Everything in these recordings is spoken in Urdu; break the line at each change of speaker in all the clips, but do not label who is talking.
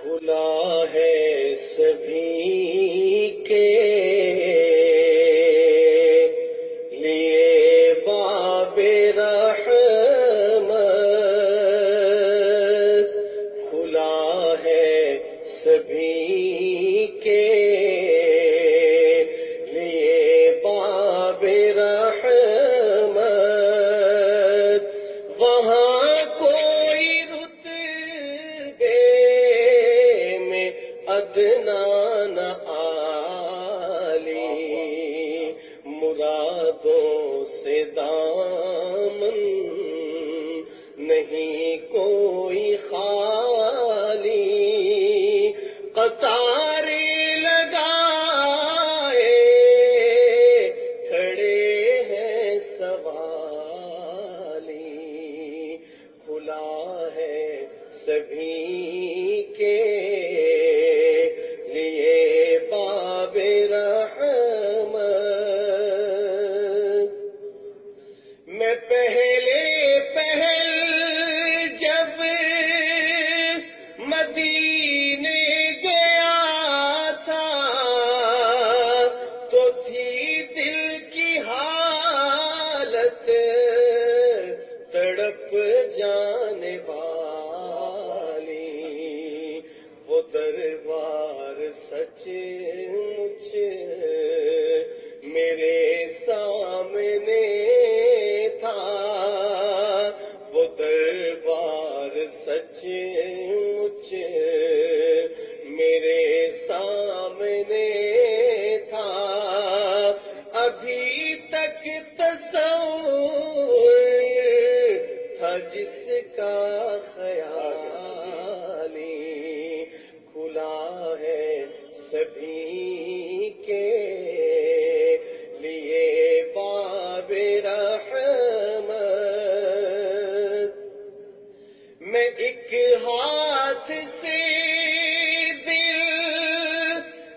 کھلا ہے سبھی کے لیے باب رحمت، کھلا ہے سبھی کے لیے باب رحمت، وہاں کوئی رتبے میں ادنا نہ عالی، مرادوں سے دامن نہیں کوئی خالی، قطاریں لگائے کھڑے ہیں سوالی، کھلا ہے سبھی کے لیے باب رحمت۔ میں پہلے پہل جب مدینے گیا تھا تو تھی دل کی حالت تڑپ جانے والی، وہ دربار سچ مچ میرے سامنے تھا، وہ دربار سچ مچ میرے سامنے تھا، ابھی تک تصور تھا جس کا خیالی، کھلا ہے سبھی کے لیے باب رحمت۔ میں ایک ہاتھ سے دل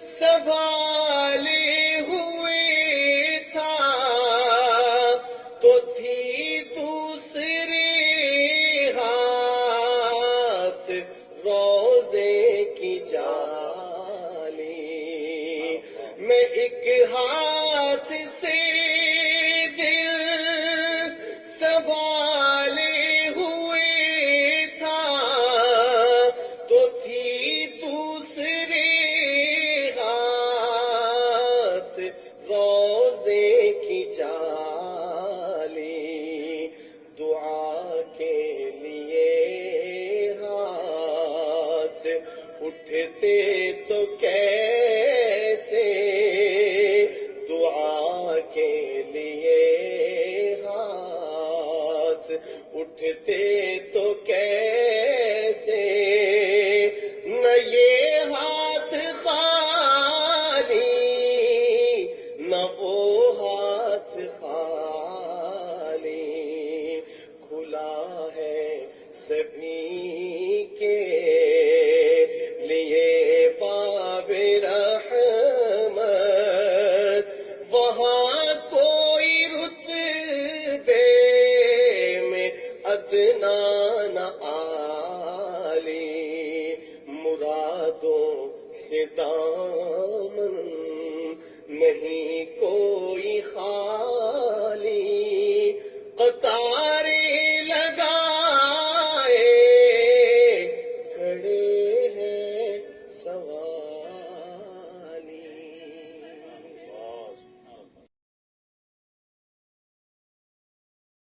سنبھالے ہوئے تھا تو تھی دوسرے ہاتھ روزے کی جالی، میں ایک ہاتھ سے دل سنبھالے ہوئے تھا تو تھی دوسرے ہاتھ روزے کی جالی، دعا کے لیے ہاتھ اٹھتے تو کیسے، دعا کے لیے ہاتھ اٹھتے تو کیسے، نہ یہ ہاتھ خالی نہ وہ ہاتھ خالی، کھلا ہے سبھی کے لیے باب رحمت، وہاں کوئی رتبے میں ادنا نہ عالی، مرادوں سے دامن نہیں کوئی خالی، قطاریں لگائے کھڑے ہیں سوار